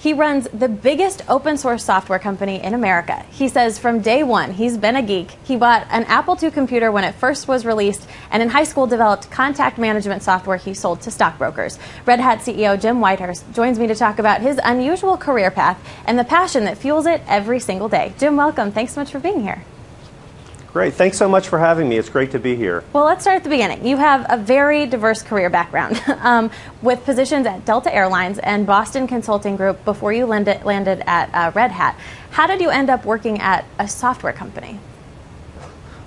He runs the biggest open source software company in America. He says from day one, he's been a geek. He bought an Apple II computer when it first was released, and in high school developed contact management software he sold to stockbrokers. Red Hat CEO Jim Whitehurst joins me to talk about his unusual career path and the passion that fuels it every single day. Jim, welcome. Thanks so much for being here. Great. Thanks so much for having me. It's great to be here. Well, let's start at the beginning. You have a very diverse career background with positions at Delta Airlines and Boston Consulting Group before you landed at Red Hat. How did you end up working at a software company?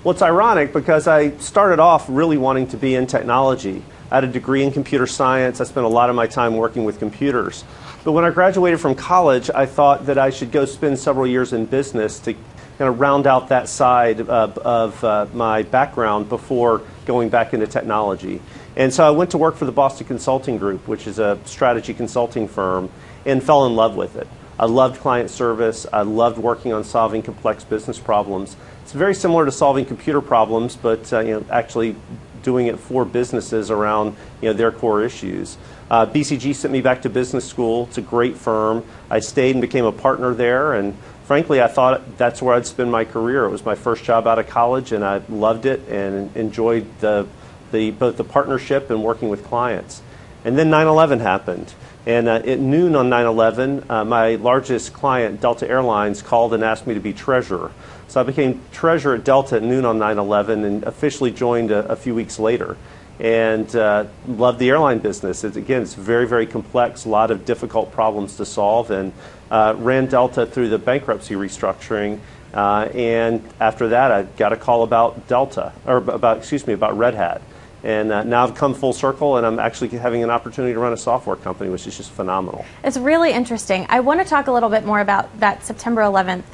Well, it's ironic because I started off really wanting to be in technology. I had a degree in computer science. I spent a lot of my time working with computers. But when I graduated from college, I thought that I should go spend several years in business to kind of round out that side of my background before going back into technology. And so I went to work for the Boston Consulting Group, which is a strategy consulting firm, and fell in love with it. I loved client service. I loved working on solving complex business problems. It's very similar to solving computer problems, but actually doing it for businesses around their core issues. BCG sent me back to business school. It's a great firm. I stayed and became a partner there, and frankly, I thought that's where I'd spend my career. It was my first job out of college, and I loved it and enjoyed both the partnership and working with clients. And then 9/11 happened. And at noon on 9/11, my largest client, Delta Airlines, called and asked me to be treasurer. So I became treasurer at Delta at noon on 9/11 and officially joined a few weeks later. And loved the airline business. It's very, very complex, a lot of difficult problems to solve, and ran Delta through the bankruptcy restructuring. And after that, I got a call about about Red Hat. And now I've come full circle, and I'm actually having an opportunity to run a software company, which is just phenomenal. It's really interesting. I want to talk a little bit more about that September 11th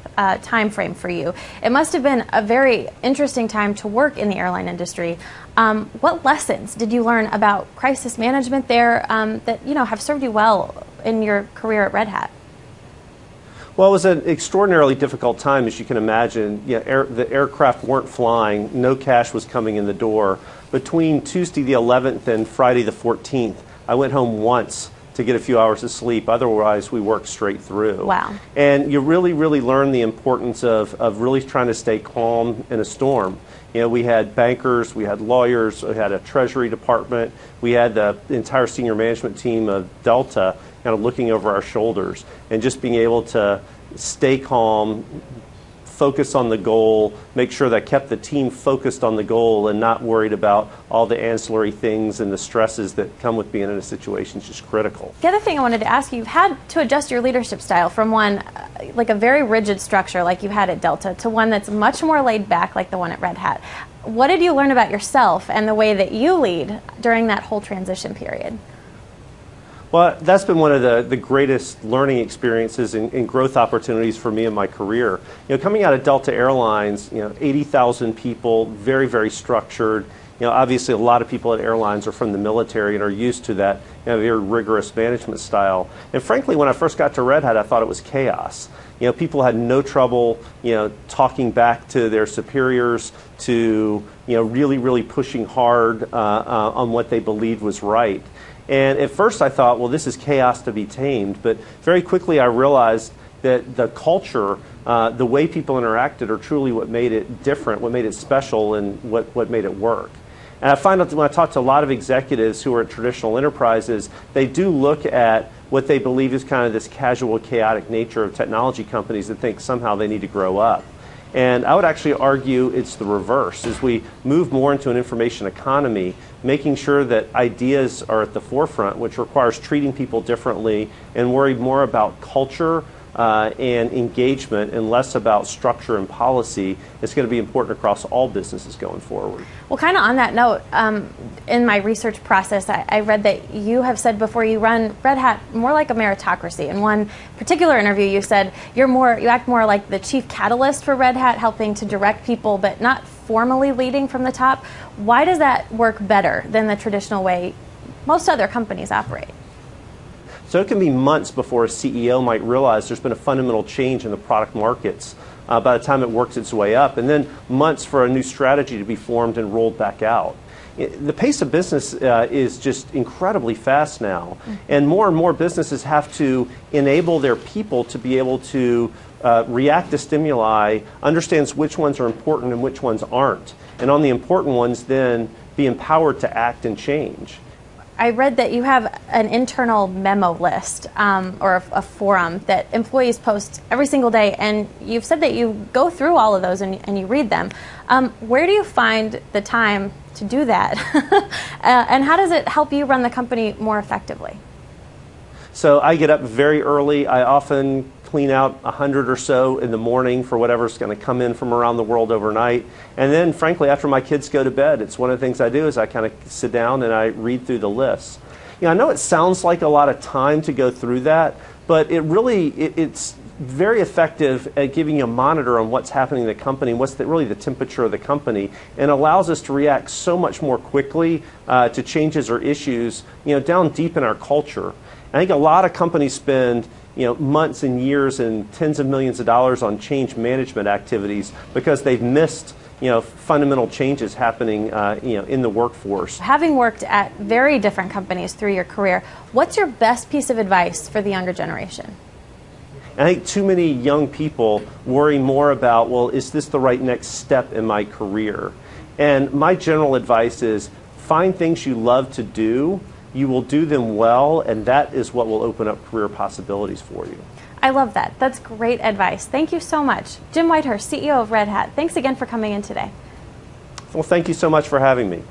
time frame for you. It must have been a very interesting time to work in the airline industry. What lessons did you learn about crisis management there that have served you well in your career at Red Hat? Well, it was an extraordinarily difficult time, as you can imagine. The aircraft weren't flying. No cash was coming in the door. Between Tuesday the 11th and Friday the 14th, I went home once to get a few hours of sleep. Otherwise, we worked straight through. Wow. And you really, really learn the importance of really trying to stay calm in a storm. We had bankers, we had lawyers, we had a treasury department, we had the entire senior management team of Delta kind of looking over our shoulders, and just being able to stay calm, focus on the goal, make sure that I kept the team focused on the goal and not worried about all the ancillary things and the stresses that come with being in a situation is just critical. The other thing I wanted to ask you, you've had to adjust your leadership style from one, like a very rigid structure like you had at Delta, to one that's much more laid back like the one at Red Hat. What did you learn about yourself and the way that you lead during that whole transition period? Well, that's been one of the greatest learning experiences and growth opportunities for me in my career. Coming out of Delta Airlines, 80,000 people, very, very structured. Obviously a lot of people at airlines are from the military and are used to that very rigorous management style. And frankly, when I first got to Red Hat, I thought it was chaos. People had no trouble, talking back to their superiors, to, really, really pushing hard on what they believed was right. And at first I thought, well, this is chaos to be tamed. But very quickly I realized that the culture, the way people interacted, are truly what made it different, what made it special, and what made it work. And I find that when I talk to a lot of executives who are at traditional enterprises, they do look at what they believe is kind of this casual, chaotic nature of technology companies and think somehow they need to grow up. And I would actually argue it's the reverse. As we move more into an information economy, making sure that ideas are at the forefront, which requires treating people differently and worried more about culture and engagement and less about structure and policy, is going to be important across all businesses going forward. Well, kind of on that note, in my research process, I read that you have said before you run Red Hat more like a meritocracy. In one particular interview, you said you act more like the chief catalyst for Red Hat, helping to direct people, but not formally leading from the top. Why does that work better than the traditional way most other companies operate? So it can be months before a CEO might realize there's been a fundamental change in the product markets by the time it works its way up, and then months for a new strategy to be formed and rolled back out. The pace of business is just incredibly fast now, and more businesses have to enable their people to be able to react to stimuli, understands which ones are important and which ones aren't, and on the important ones then be empowered to act and change. I read that you have an internal memo list or a forum that employees post every single day, and you've said that you go through all of those and you read them. Where do you find the time to do that? And how does it help you run the company more effectively? So I get up very early. I often clean out 100 or so in the morning for whatever's going to come in from around the world overnight. And then, frankly, after my kids go to bed, it's one of the things I do is I kind of sit down and I read through the lists. I know it sounds like a lot of time to go through that, but it's very effective at giving you a monitor on what's happening in the company, what's really the temperature of the company, and allows us to react so much more quickly to changes or issues down deep in our culture. I think a lot of companies spend months and years and tens of millions of dollars on change management activities because they've missed fundamental changes happening in the workforce. Having worked at very different companies through your career, what's your best piece of advice for the younger generation? I think too many young people worry more about, well, is this the right next step in my career? And my general advice is find things you love to do. You will do them well, and that is what will open up career possibilities for you. I love that. That's great advice. Thank you so much. Jim Whitehurst, CEO of Red Hat, thanks again for coming in today. Well, thank you so much for having me.